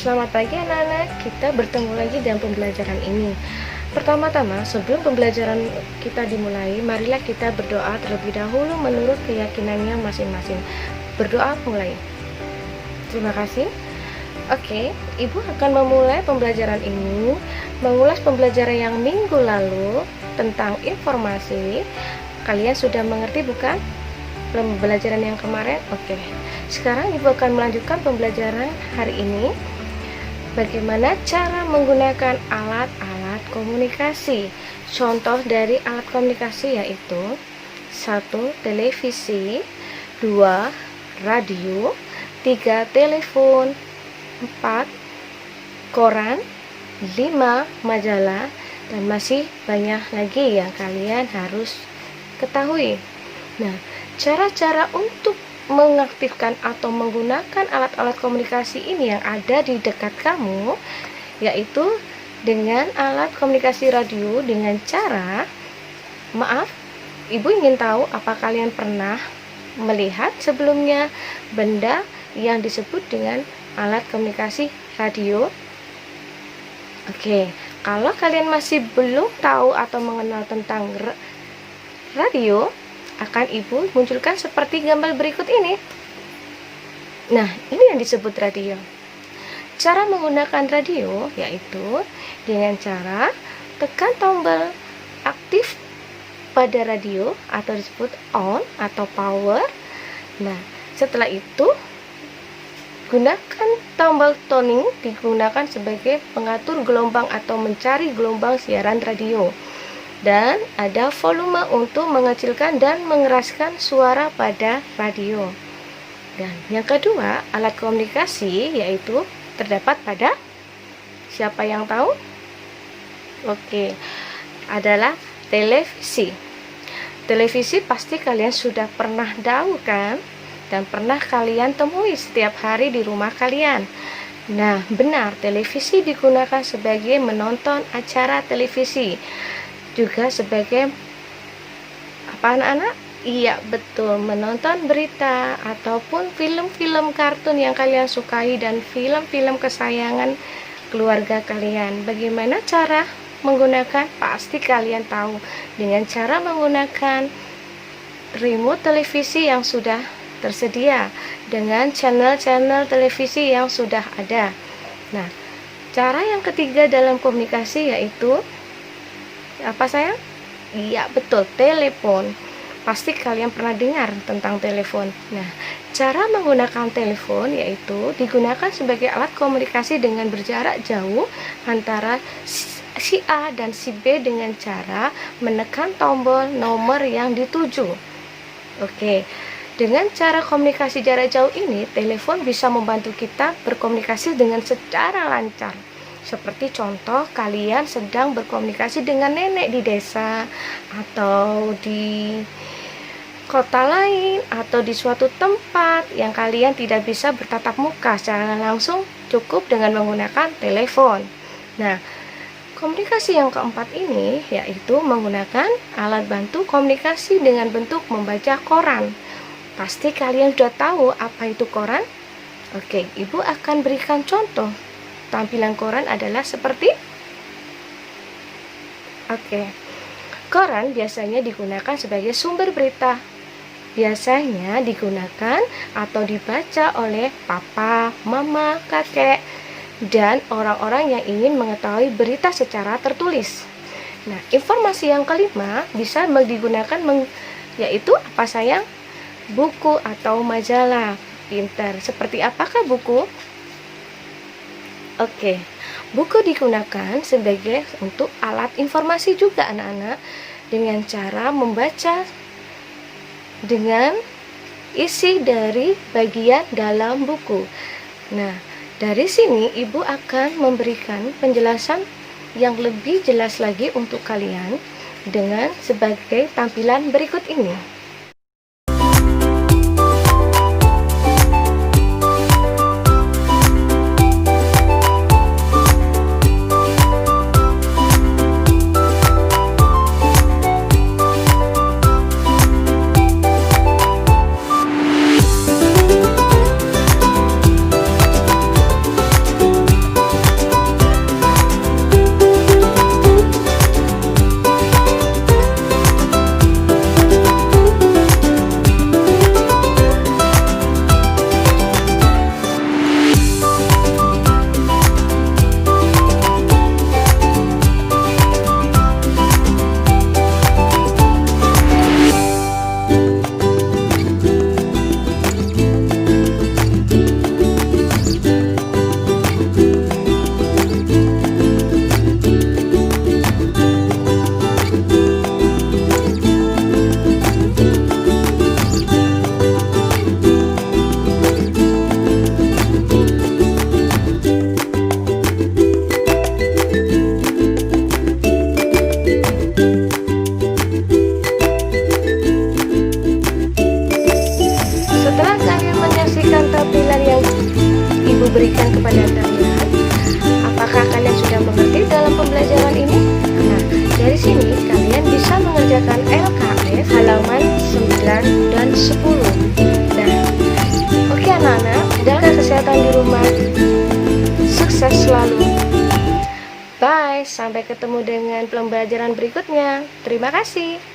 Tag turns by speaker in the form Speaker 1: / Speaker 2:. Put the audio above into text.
Speaker 1: Selamat pagi anak-anak, kita bertemu lagi dalam pembelajaran ini. Pertama-tama, sebelum pembelajaran kita dimulai, marilah kita berdoa terlebih dahulu menurut keyakinannya masing-masing. Berdoa mulai. Terima kasih. Oke, Ibu akan memulai pembelajaran ini, mengulas pembelajaran yang minggu lalu tentang informasi. Kalian sudah mengerti bukan? Pembelajaran yang kemarin? Oke. Sekarang Ibu akan melanjutkan pembelajaran hari ini. Bagaimana cara menggunakan alat-alat komunikasi. Contoh dari alat komunikasi yaitu 1. Televisi, 2. Radio, 3. Telepon, 4. Koran, 5. Majalah, dan masih banyak lagi yang kalian harus ketahui. Nah, cara-cara untuk mengaktifkan atau menggunakan alat-alat komunikasi ini yang ada di dekat kamu, yaitu dengan alat komunikasi radio dengan cara, Ibu ingin tahu apa kalian pernah melihat sebelumnya benda yang disebut dengan alat komunikasi radio? Oke, kalau kalian masih belum tahu atau mengenal tentang radio, akan Ibu munculkan seperti gambar berikut ini. Nah, ini yang disebut radio. Cara menggunakan radio yaitu dengan cara tekan tombol aktif pada radio atau disebut on atau power. Nah, setelah itu gunakan tombol tuning, digunakan sebagai pengatur gelombang atau mencari gelombang siaran radio. Dan ada volume untuk mengecilkan dan mengeraskan suara pada radio. Dan yang kedua, alat komunikasi yaitu terdapat pada, siapa yang tahu? Oke, adalah televisi. Televisi pasti kalian sudah pernah tahu kan? Dan pernah kalian temui setiap hari di rumah kalian. Nah, benar, televisi digunakan sebagai menonton acara televisi. Juga sebagai apa anak-anak? Iya betul, menonton berita ataupun film-film kartun yang kalian sukai dan film-film kesayangan keluarga kalian. Bagaimana cara menggunakan? Pasti kalian tahu dengan cara menggunakan remote televisi yang sudah tersedia dengan channel-channel televisi yang sudah ada. Nah, cara yang ketiga dalam komunikasi yaitu apa sayang? Iya betul, telepon. Pasti kalian pernah dengar tentang telepon. Nah, cara menggunakan telepon yaitu digunakan sebagai alat komunikasi dengan berjarak jauh antara si A dan si B dengan cara menekan tombol nomor yang dituju. Oke, dengan cara komunikasi jarak jauh ini, telepon bisa membantu kita berkomunikasi dengan secara lancar. Seperti contoh, kalian sedang berkomunikasi dengan nenek di desa atau di kota lain atau di suatu tempat yang kalian tidak bisa bertatap muka secara langsung, cukup dengan menggunakan telepon. Nah, komunikasi yang keempat ini yaitu menggunakan alat bantu komunikasi dengan bentuk membaca koran. Pasti kalian sudah tahu apa itu koran? Oke, Ibu akan berikan contoh. Tampilan koran adalah seperti koran biasanya digunakan sebagai sumber berita. Biasanya digunakan atau dibaca oleh papa, mama, kakek, dan orang-orang yang ingin mengetahui berita secara tertulis. Nah, informasi yang kelima bisa digunakan yaitu apa sayang? Buku atau majalah. Pintar. Seperti apakah buku? Oke, buku digunakan sebagai untuk alat informasi juga anak-anak dengan cara membaca dengan isi dari bagian dalam buku. Nah, dari sini Ibu akan memberikan penjelasan yang lebih jelas lagi untuk kalian dengan sebagai tampilan berikut ini. berikan kepada kalian. Apakah kalian sudah mengerti dalam pembelajaran ini? Nah, dari sini kalian bisa mengerjakan LKS halaman 9 dan 10. Nah, oke anak-anak, jaga kesehatan di rumah. Sukses selalu. Bye, sampai ketemu dengan pembelajaran berikutnya. Terima kasih.